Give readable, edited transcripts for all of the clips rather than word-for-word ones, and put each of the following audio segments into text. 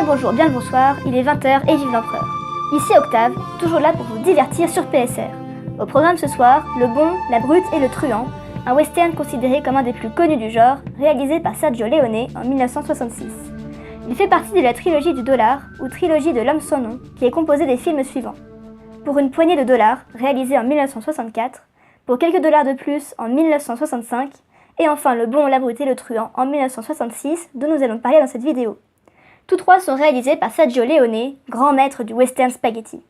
le bonjour, bien le bonsoir, il est 20 h et vive l'empereur. Ici Octave, toujours là pour vous divertir sur PSR. Au programme ce soir, Le Bon, la Brute et le Truand, un western considéré comme un des plus connus du genre, réalisé par Sergio Leone en 1966. Il fait partie de la trilogie du dollar, ou trilogie de l'homme sans nom, qui est composée des films suivants. Pour une poignée de dollars, réalisé en 1964, Pour quelques dollars de plus en 1965, et enfin Le Bon, la Brute et le Truand en 1966, dont nous allons parler dans cette vidéo. Tous trois sont réalisés par Sergio Leone, grand maître du western spaghetti.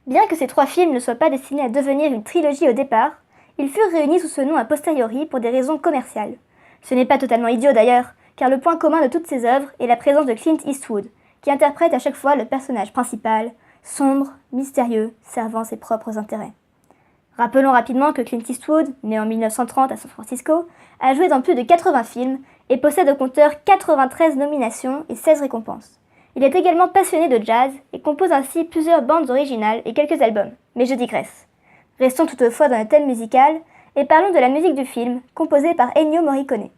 Bien que ces trois films ne soient pas destinés à devenir une trilogie au départ, ils furent réunis sous ce nom a posteriori pour des raisons commerciales. Ce n'est pas totalement idiot d'ailleurs, car le point commun de toutes ces œuvres est la présence de Clint Eastwood, qui interprète à chaque fois le personnage principal, sombre, mystérieux, servant ses propres intérêts. Rappelons rapidement que Clint Eastwood, né en 1930 à San Francisco, a joué dans plus de 80 films et possède au compteur 93 nominations et 16 récompenses. Il est également passionné de jazz et compose ainsi plusieurs bandes originales et quelques albums. Mais je digresse. Restons toutefois dans le thème musical et parlons de la musique du film, composée par Ennio Morricone.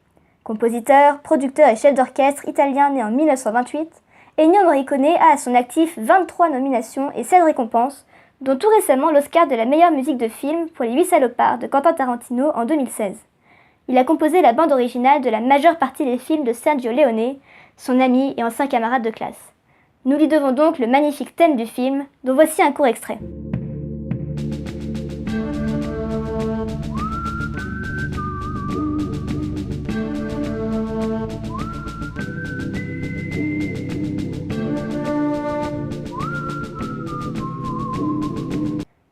Compositeur, producteur et chef d'orchestre italien né en 1928, Ennio Morricone a à son actif 23 nominations et 16 récompenses, dont tout récemment l'Oscar de la meilleure musique de film pour Les 8 salopards de Quentin Tarantino en 2016. Il a composé la bande originale de la majeure partie des films de Sergio Leone, son ami et ancien camarade de classe. Nous lui devons donc le magnifique thème du film, dont voici un court extrait.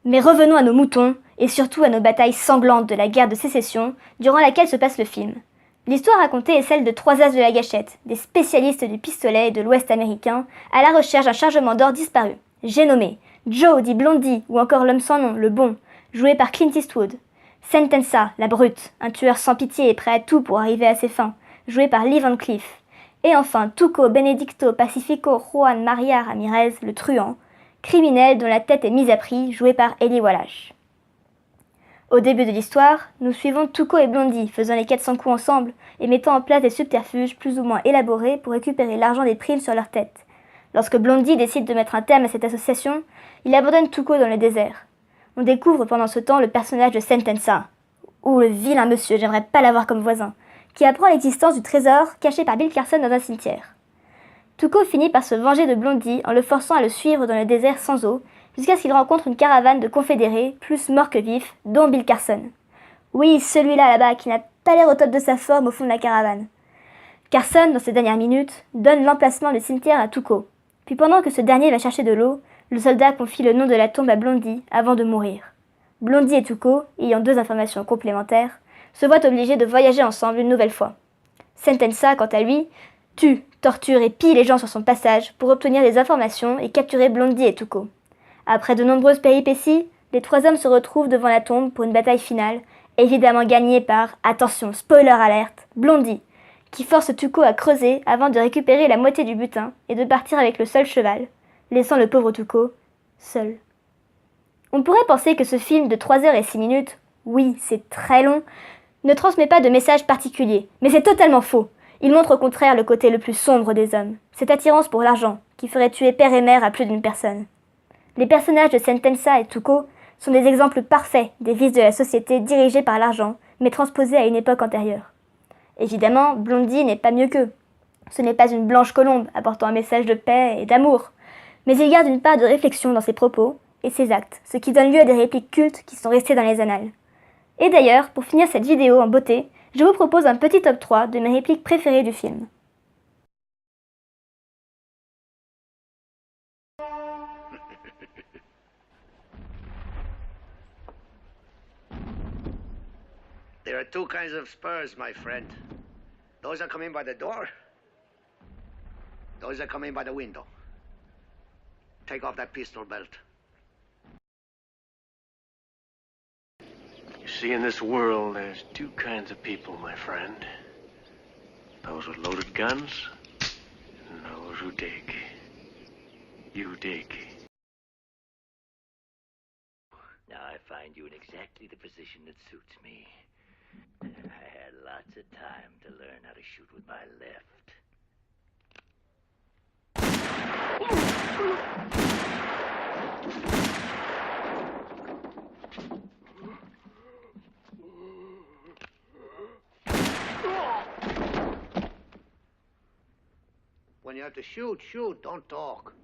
Mais revenons à nos moutons, et surtout à nos batailles sanglantes de la guerre de sécession, durant laquelle se passe le film. L'histoire racontée est celle de trois as de la gâchette, des spécialistes du pistolet et de l'Ouest américain, à la recherche d'un chargement d'or disparu. J'ai nommé Joe dit Blondie, ou encore l'homme sans nom, le bon, joué par Clint Eastwood. Sentenza, la brute, un tueur sans pitié et prêt à tout pour arriver à ses fins, joué par Lee Van Cleef. Et enfin Tuco Benedicto Pacifico Juan Maria Ramirez, le truand, criminel dont la tête est mise à prix, joué par Eli Wallach. Au début de l'histoire, nous suivons Tuco et Blondie faisant les 400 coups ensemble et mettant en place des subterfuges plus ou moins élaborés pour récupérer l'argent des primes sur leur tête. Lorsque Blondie décide de mettre un terme à cette association, il abandonne Tuco dans le désert. On découvre pendant ce temps le personnage de Sentenza, ou le vilain monsieur, j'aimerais pas l'avoir comme voisin, qui apprend l'existence du trésor caché par Bill Carson dans un cimetière. Tuco finit par se venger de Blondie en le forçant à le suivre dans le désert sans eau, jusqu'à ce qu'il rencontre une caravane de confédérés, plus morts que vifs, dont Bill Carson. Oui, celui-là là-bas, qui n'a pas l'air au top de sa forme au fond de la caravane. Carson, dans ses dernières minutes, donne l'emplacement du cimetière à Tuco. Puis pendant que ce dernier va chercher de l'eau, le soldat confie le nom de la tombe à Blondie avant de mourir. Blondie et Tuco, ayant deux informations complémentaires, se voient obligés de voyager ensemble une nouvelle fois. Sentenza, quant à lui, tue, torture et pille les gens sur son passage pour obtenir des informations et capturer Blondie et Tuco. Après de nombreuses péripéties, les trois hommes se retrouvent devant la tombe pour une bataille finale, évidemment gagnée par, attention, spoiler alerte, Blondie, qui force Tuco à creuser avant de récupérer la moitié du butin et de partir avec le seul cheval, laissant le pauvre Tuco seul. On pourrait penser que ce film de 3 h et 6 minutes, oui, c'est très long, ne transmet pas de message particulier, mais c'est totalement faux. Il montre au contraire le côté le plus sombre des hommes, cette attirance pour l'argent, qui ferait tuer père et mère à plus d'une personne. Les personnages de Sentenza et Tuco sont des exemples parfaits des vices de la société dirigés par l'argent, mais transposés à une époque antérieure. Évidemment, Blondie n'est pas mieux qu'eux. Ce n'est pas une blanche colombe apportant un message de paix et d'amour, mais il garde une part de réflexion dans ses propos et ses actes, ce qui donne lieu à des répliques cultes qui sont restées dans les annales. Et d'ailleurs, pour finir cette vidéo en beauté, je vous propose un petit top 3 de mes répliques préférées du film. There are two kinds of spurs, my friend. Those that come in by the door, those that come in by the window. Take off that pistol belt. You see, in this world, there's two kinds of people, my friend. Those with loaded guns, and those who dig. You dig. Now I find you in exactly the position that suits me. I had lots of time to learn how to shoot with my left. When you have to shoot, shoot, don't talk.